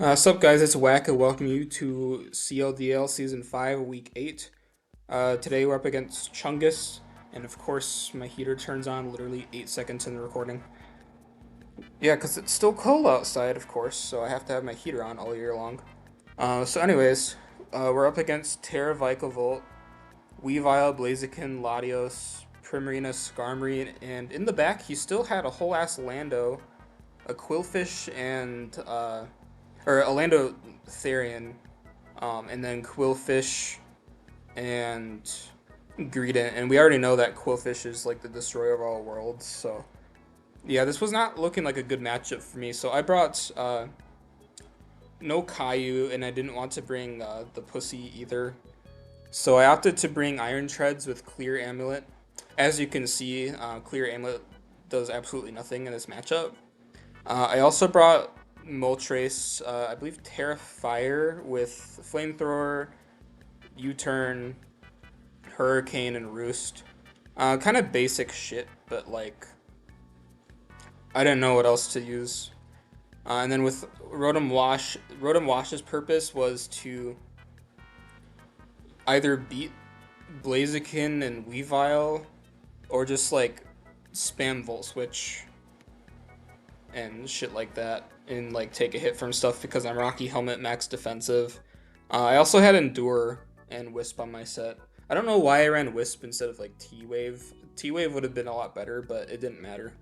What's up, guys? It's Whack. I welcome you to CLDL Season 5, Week 8. Today we're up against Chungus, and of course, my heater turns on literally 8 seconds in the recording. Yeah, because it's still cold outside, of course, so I have to have my heater on all year long. We're up against Terra Vikavolt, Weavile, Blaziken, Latios, Primarina, Skarmory, and in the back, he still had a whole ass Lando, a Quillfish, or a Lando Therian, and then Quillfish and Greedent, and we already know that Quillfish is like the destroyer of all worlds. So yeah, this was not looking like a good matchup for me. So I brought no Caillou, and I didn't want to bring the Pussy either. So I opted to bring Iron Treads with Clear Amulet. As you can see, Clear Amulet does absolutely nothing in this matchup. I also brought Moltres, I believe Terra Fire with Flamethrower, U-Turn, Hurricane, and Roost. Kind of basic shit, but like I didn't know what else to use. And then with Rotom Wash's purpose was to either beat Blaziken and Weavile, or just like spam Volt Switch and shit like that, and like take a hit from stuff because I'm Rocky Helmet max defensive. I also had Endure and Wisp on my set. I don't know why I ran Wisp instead of like T-Wave. T-Wave would have been a lot better, but it didn't matter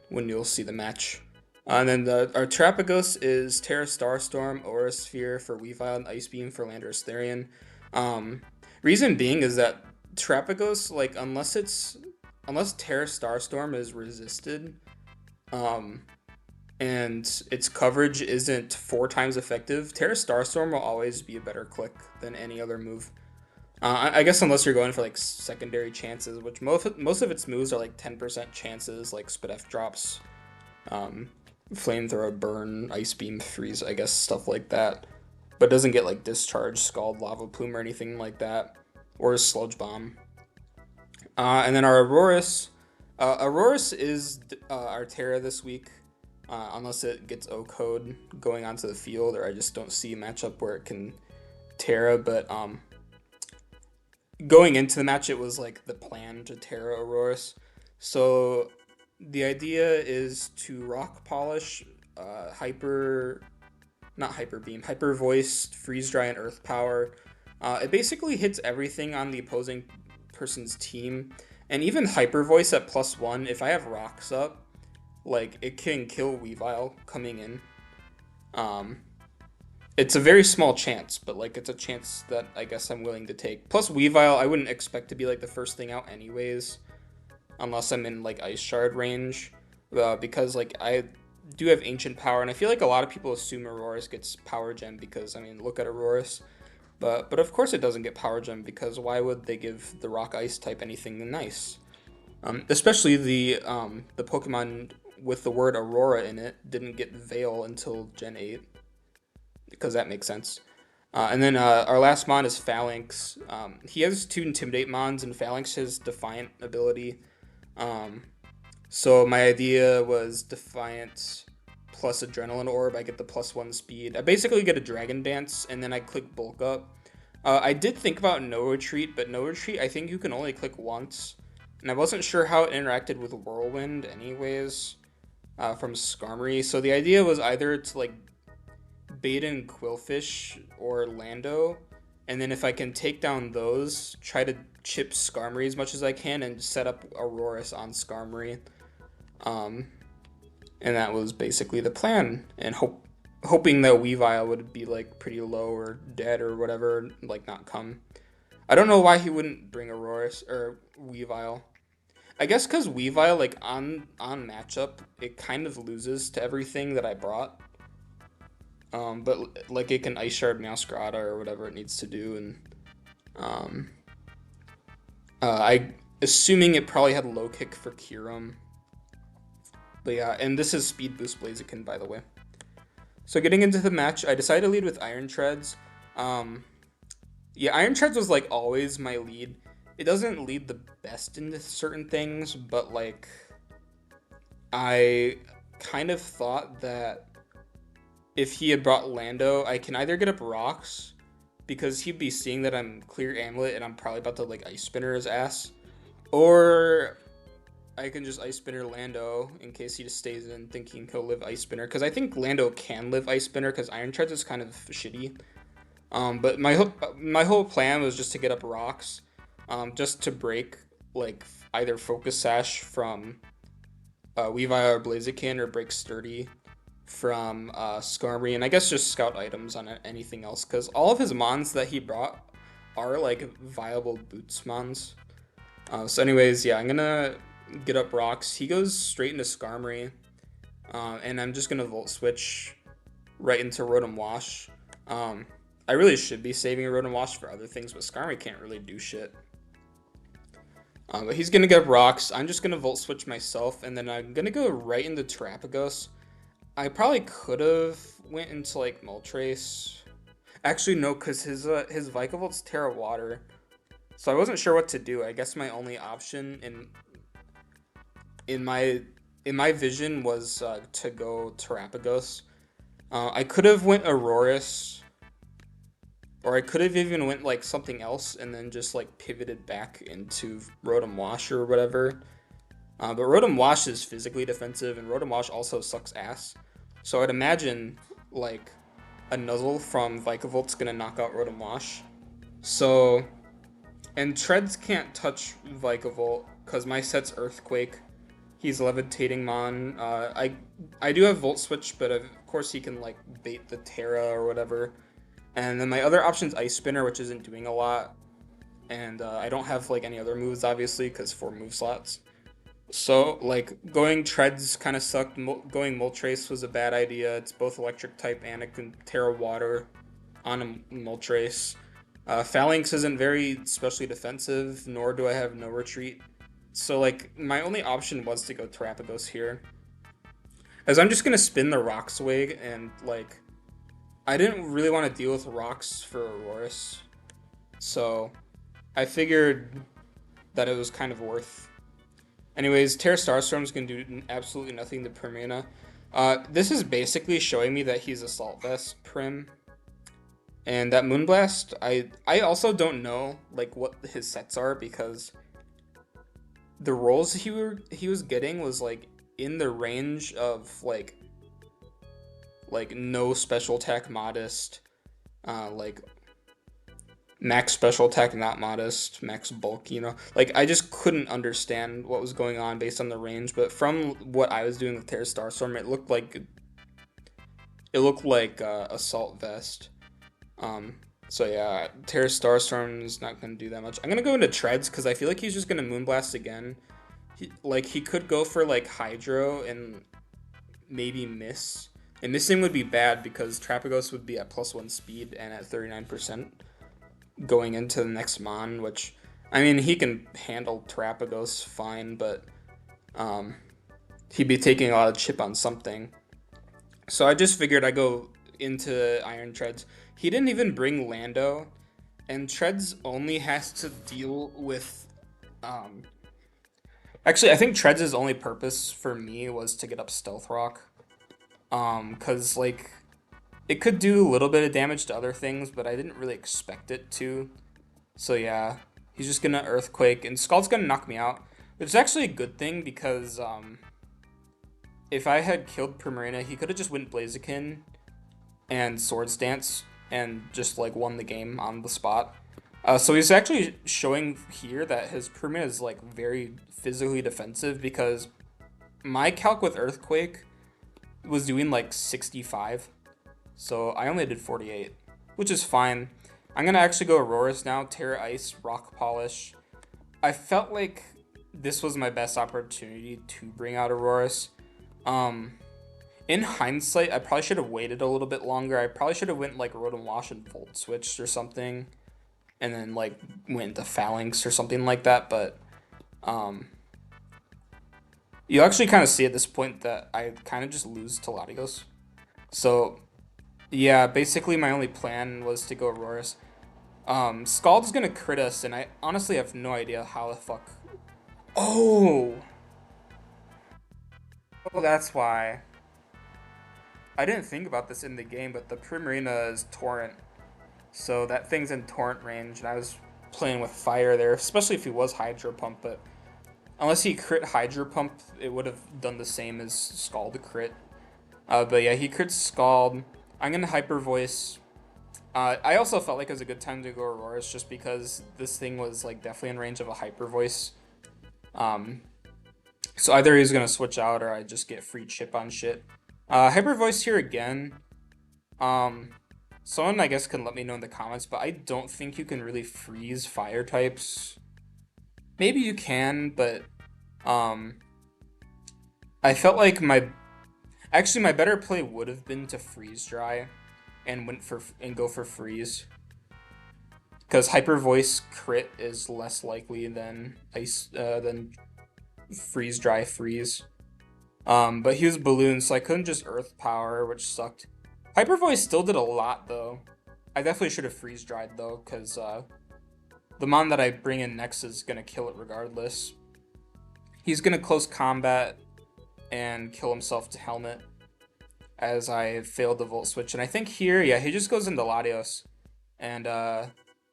when you'll see the match. Our Trapagos is Terra Starstorm, Aura Sphere for Weavile, and Ice Beam for Landorus Therian. Um, Reason being is that Trapagos, like unless Terra Starstorm is resisted, um, and its coverage isn't 4 times effective, Terra Starstorm will always be a better click than any other move. I guess unless you're going for like secondary chances, which most of its moves are like 10% chances, like Spadef drops, um, Flamethrower, Burn, Ice Beam, Freeze, I guess stuff like that. But it doesn't get like Discharge, Scald, Lava Plume, or anything like that, or Sludge Bomb. And then our Aurorus is our Terra this week, unless it gets O code going onto the field, or I just don't see a matchup where it can Terra. But going into the match, it was like the plan to Terra Aurorus. So the idea is to Rock Polish, Hyper, not Hyper Beam, Hyper Voice, Freeze Dry, and Earth Power. It basically hits everything on the opposing person's team, and even Hyper Voice at +1. If I have rocks up, like it can kill Weavile coming in. Um, it's a very small chance, but like it's a chance that I guess I'm willing to take. Plus Weavile, I wouldn't expect to be like the first thing out anyways, unless I'm in like Ice Shard range, because like I do have Ancient Power, and I feel like a lot of people assume Aurorus gets Power Gem because I mean look at Aurorus. But of course it doesn't get Power Gem because why would they give the Rock Ice type anything nice? Especially the Pokemon with the word Aurora in it didn't get Veil until Gen 8 because that makes sense. Our last mon is Phalanx. He has 2 Intimidate mons, and Phalanx has Defiant ability. Um, so my idea was Defiant plus Adrenaline Orb. I get the +1 speed. I basically get a Dragon Dance, and then I click Bulk Up. I did think about No Retreat, but No Retreat I think you can only click once, and I wasn't sure how it interacted with Whirlwind anyways, from Skarmory. So the idea was either to like bait in Quillfish or Lando, and then if I can take down those, try to chip Skarmory as much as I can and set up Aurorus on Skarmory. Um, and that was basically the plan, and hoping that Weavile would be like pretty low or dead or whatever, like not come. I don't know why he wouldn't bring Aurorus or Weavile. I guess because Weavile, like on matchup, it kind of loses to everything that I brought. But like it can Ice Shard Meowscarada or whatever it needs to do, and um, I assuming it probably had low kick for Kyurem. But yeah, and this is Speed Boost Blaziken, by the way. So getting into the match, I decided to lead with Iron Treads. Um, yeah, Iron Treads was like always my lead. It doesn't lead the best into certain things, but like I kind of thought that if he had brought Lando, I can either get up rocks because he'd be seeing that I'm clear amulet and I'm probably about to like ice spinner his ass, or I can just ice spinner Lando in case he just stays in thinking he'll live ice spinner. Because I think Lando can live ice spinner because Iron Treads is kind of shitty. But my whole plan was just to get up rocks, just to break like either focus sash from Levi or Blaziken or break sturdy from Skarmory, and I guess just scout items on anything else because all of his mons that he brought are like viable boots mons. So anyways, yeah, I'm gonna get up rocks. He goes straight into Skarmory, and I'm just gonna Volt Switch right into Rotom Wash. I really should be saving Rotom Wash for other things, but Skarmory can't really do shit. But he's gonna get up rocks. I'm just gonna Volt Switch myself, and then I'm gonna go right into Terapagos. I probably could have went into like Moltres. Actually, no, because his Vikavolt Terra Water, so I wasn't sure what to do. I guess my only option in my in my vision was to go Terapagos. I could have went Aurorus, or I could have even went like something else and then just like pivoted back into Rotom Wash or whatever. But Rotom Wash is physically defensive, and Rotom Wash also sucks ass. So I'd imagine like a Nuzzle from Vikavolt's gonna knock out Rotom Wash. So, and Treads can't touch Vikavolt because my set's Earthquake. He's Levitating Mon. I do have Volt Switch, but of course he can like bait the Terra or whatever. And then my other option's Ice Spinner, which isn't doing a lot. And I don't have like any other moves obviously because 4 move slots. So like going Treads kind of sucked. Going Moltres was a bad idea. It's both electric type and it can Terra Water on a Moltres. Phalanx isn't very specially defensive, nor do I have no retreat. So like my only option was to go Terapagos here, as I'm just gonna spin the rocks away, and like I didn't really want to deal with rocks for Aurorus, so I figured that it was kind of worth. Anyways, Terra Starstorm's gonna do absolutely nothing to Primina. This is basically showing me that he's Assault Vest Prim. And that Moonblast, I also don't know like what his sets are because the rolls he was getting was like in the range of like no special attack modest, like max special attack not modest, max bulk, you know. Like I just couldn't understand what was going on based on the range, but from what I was doing with Terra Starstorm, it looked like Assault Vest. So yeah, Terra Starstorm is not going to do that much. I'm going to go into Treads because I feel like he's just going to Moonblast again. He could go for like Hydro and maybe miss. And missing would be bad because Trapagos would be at +1 speed and at 39% going into the next Mon, which, I mean, he can handle Trapagos fine, but he'd be taking a lot of chip on something. So I just figured I'd go into Iron Treads. He didn't even bring Lando, and Treads only has to deal with. Actually, I think Treads' only purpose for me was to get up Stealth Rock. Cause like it could do a little bit of damage to other things, but I didn't really expect it to. So yeah, he's just gonna Earthquake, and Scald's gonna knock me out, which is actually a good thing because if I had killed Primarina, he could have just went Blaziken and Swords Dance and just like won the game on the spot. So he's actually showing here that his Primarina is like very physically defensive because my calc with Earthquake was doing like 65, so I only did 48, which is fine. I'm gonna actually go Aurorus now, Terra Ice, Rock Polish. I felt like this was my best opportunity to bring out Aurorus. In hindsight, I probably should have waited a little bit longer. I probably should have went like Rotom Wash and Volt Switched or something, and then like went into Phalanx or something like that. But you actually kind of see at this point that I kind of just lose to Latios. So yeah, basically my only plan was to go Aurorus. Scald's gonna crit us, and I honestly have no idea how the fuck. Oh, oh, that's why. I didn't think about this in the game, but the Primarina is Torrent. So that thing's in Torrent range, and I was playing with fire there, especially if he was Hydro Pump, but unless he crit Hydro Pump, it would have done the same as Scald crit. But yeah, he crit Scald. I'm gonna Hyper Voice. I also felt like it was a good time to go Auroras just because this thing was like definitely in range of a Hyper Voice. Um, so either he's gonna switch out or I just get free chip on shit. Hyper Voice here again. Um, Someone I guess can let me know in the comments, but I don't think you can really freeze fire types. Maybe you can, but um, I felt like my better play would have been to freeze dry and go for freeze because hyper voice crit is less likely than freeze dry freeze. But he was balloon, so I couldn't just earth power, which sucked. Hyper voice still did a lot though. I definitely should have freeze dried though, because the mon that I bring in next is gonna kill it regardless. He's gonna close combat and kill himself to helmet as I failed the volt switch. And I think here, yeah, he just goes into Latios. And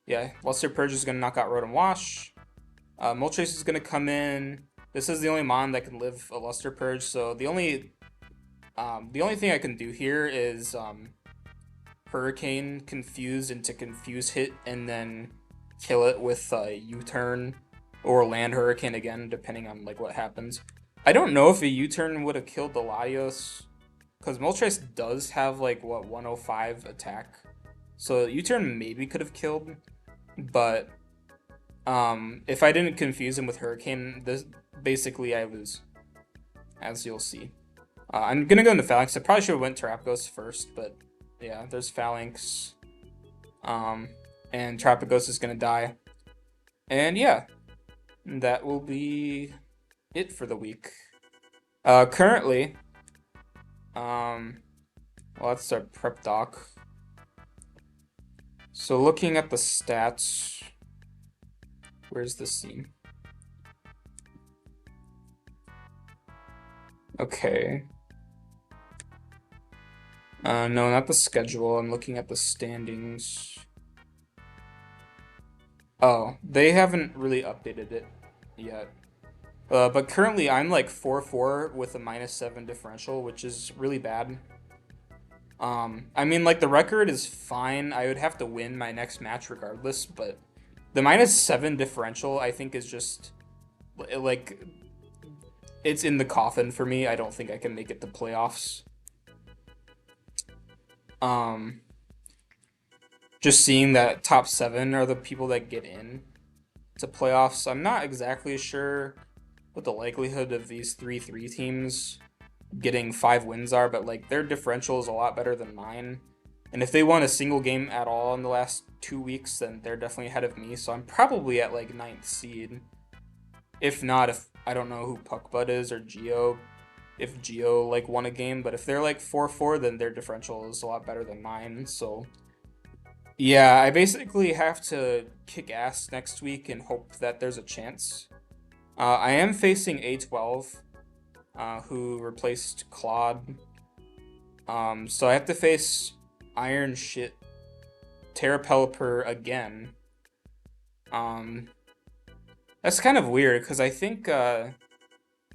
yeah, Luster Purge is gonna knock out Rotom Wash. Moltres is gonna come in. This is the only mon that can live a Luster Purge, so the only thing I can do here is Hurricane Confuse into Confuse Hit and then kill it with U-turn or Land Hurricane again, depending on like what happens. I don't know if a U-turn would have killed the Latios, because Moltres does have like what 105 attack, so U-turn maybe could have killed, but if I didn't confuse him with Hurricane, this basically I was, as you'll see. I'm gonna go into Phalanx. I probably should have went Terapagos first, but yeah, there's Phalanx. And Terapagos is gonna die. And yeah, that will be it for the week. Currently, well, that's our prep doc. So looking at the stats, where's the scene? Okay. No, not the schedule. I'm looking at the standings. Oh, they haven't really updated it yet. But currently I'm like 4-4 with a -7 differential, which is really bad. I mean, like, the record is fine. I would have to win my next match regardless, but the -7 differential, I think, is just, like, it's in the coffin for me. I don't think I can make it to playoffs. Just seeing that top 7 are the people that get in to playoffs, I'm not exactly sure what the likelihood of these 3-3 teams getting 5 wins are, but like their differential is a lot better than mine. And if they won a single game at all in the last 2 weeks, then they're definitely ahead of me. So I'm probably at like 9th seed. If not, if I don't know who Puckbud is or Geo, if Geo like won a game, but if they're like 4-4, then their differential is a lot better than mine. So yeah, I basically have to kick ass next week and hope that there's a chance. I am facing A12, who replaced Claude. So I have to face Iron Shit Terra Pelipper again. That's kind of weird, because I think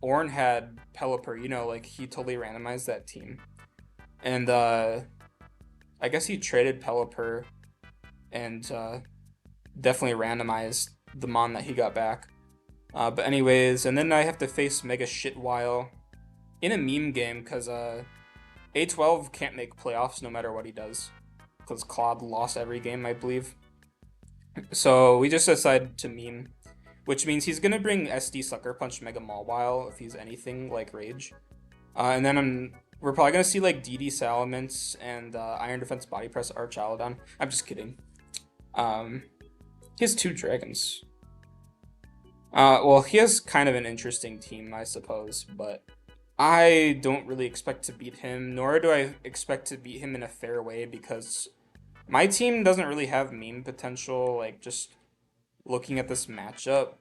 Orn had Pelipper, you know, like he totally randomized that team. And I guess he traded Pelipper and definitely randomized the mon that he got back. But anyways, and then I have to face Mega Shitwile in a meme game, because A12 can't make playoffs no matter what he does, because Claude lost every game, I believe. So we just decided to meme, which means he's going to bring SD Sucker Punch Mega Mawile if he's anything like Rage. And then we're probably going to see like DD Salamence and Iron Defense Body Press Archalodon. I'm just kidding. He has 2 dragons. Well, he has kind of an interesting team, I suppose, but I don't really expect to beat him, nor do I expect to beat him in a fair way, because my team doesn't really have meme potential. Like, just looking at this matchup,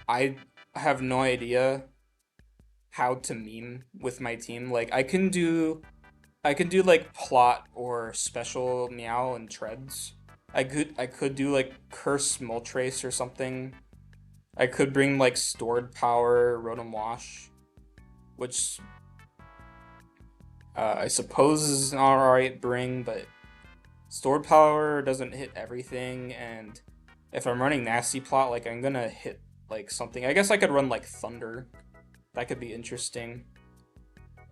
I have no idea how to meme with my team. Like, I can do I could do like plot or special meow and treads. I could do like curse moltrace or something. I could bring like stored power rotom wash, which I suppose is an alright bring, but stored power doesn't hit everything, and if I'm running nasty plot, like I'm gonna hit like something. I guess I could run like thunder. That could be interesting.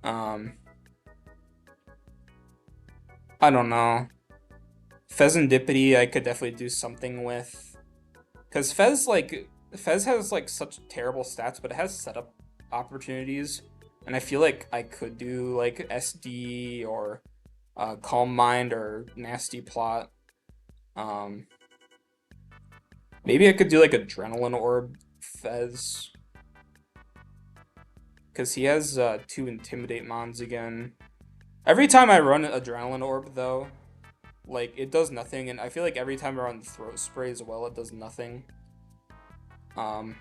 Um, I don't know. Pheasantipity, I could definitely do something with, because Fez has like such terrible stats, but it has setup opportunities, and I feel like I could do like SD or Calm Mind or Nasty Plot. Um, Maybe I could do like Adrenaline Orb Fez, because he has two Intimidate Mons again. Every time I run Adrenaline Orb, though, like it does nothing, and I feel like every time I run Throat Spray as well, it does nothing. Um,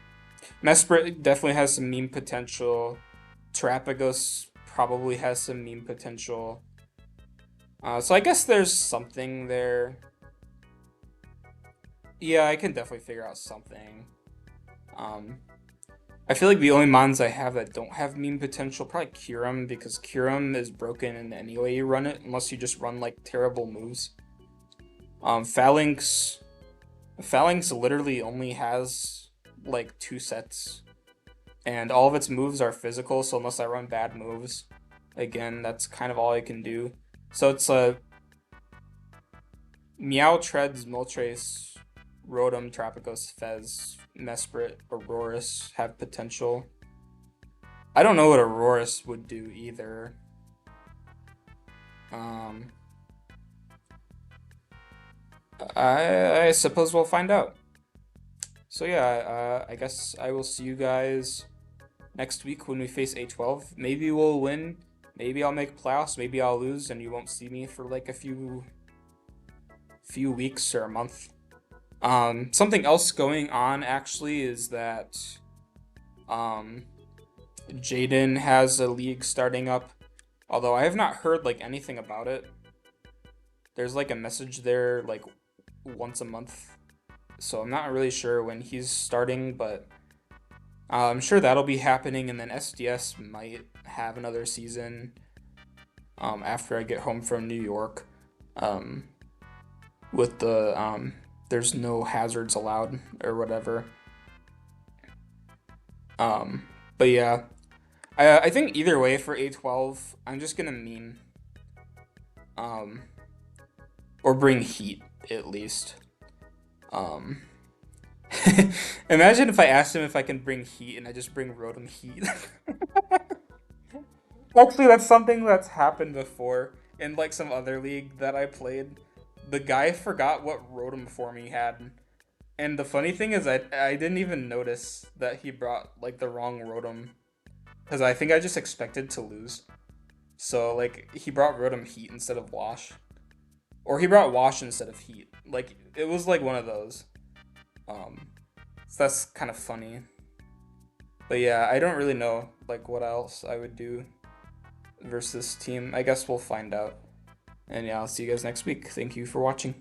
Mesprit definitely has some meme potential. Terapagos probably has some meme potential. So I guess there's something there. Yeah, I can definitely figure out something. Um, I feel like the only mons I have that don't have meme potential probably Kyurem, because Kyurem is broken in any way you run it, unless you just run like terrible moves. Phalanx, Phalanx literally only has like two sets, and all of its moves are physical. So unless I run bad moves, again, that's kind of all I can do. So it's a Meow, Treads, Moltres, Rotom, Trapicos, Fez, Mesprit, Aurorus have potential. I don't know what Aurorus would do either. Um, I suppose we'll find out. So yeah, I guess I will see you guys next week when we face A12. Maybe we'll win. Maybe I'll make playoffs. Maybe I'll lose, and you won't see me for like a few weeks or a month. Something else going on actually is that um, Jaden has a league starting up, although I have not heard like anything about it. There's like a message there like once a month, so I'm not really sure when he's starting, but I'm sure that'll be happening, and then SDS might have another season after I get home from New York. Um, with the there's no hazards allowed or whatever. Um, but yeah, I think either way for A12, I'm just gonna meme um, or bring heat at least. Um, Imagine if I asked him if I can bring heat and I just bring Rotom heat. Actually, that's something that's happened before in like some other league that I played. The guy forgot what Rotom form he had. And the funny thing is I didn't even notice that he brought like the wrong Rotom, because I think I just expected to lose. So like he brought Rotom Heat instead of Wash. Or he brought Wash instead of Heat. Like it was like one of those. Um so that's kind of funny. But yeah, I don't really know like what else I would do versus this team. I guess we'll find out. And yeah, I'll see you guys next week. Thank you for watching.